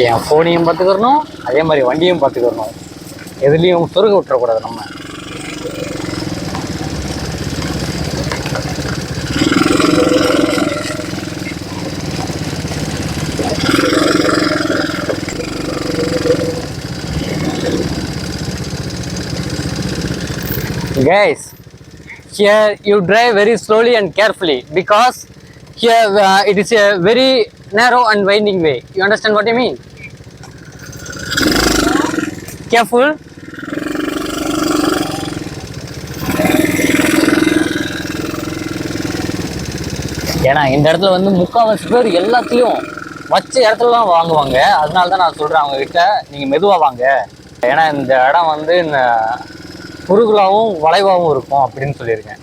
என் ஃபோனையும் பார்த்துக்கிறணும், அதே மாதிரி வண்டியும் பார்த்துக்கிறணும். எதுலேயும் சொருக விட்டுறக்கூடாது நம்ம. Guys, here you drive very slowly and carefully because here it is a very narrow and winding way. You understand what I mean? Careful. ஏன்னா இந்த இடத்துல வந்து முக்கால்வாசி பேர் எல்லாத்துலேயும் வச்ச இடத்துல தான் வாங்குவாங்க. அதனால தான் நான் சொல்கிறேன் அவங்கக்கிட்ட, நீங்கள் மெதுவாக வாங்க, ஏன்னா இந்த இடம் வந்து இந்த குறுகலாகவும் வளைவாகவும் இருக்கும் அப்படின்னு சொல்லியிருக்கேன்.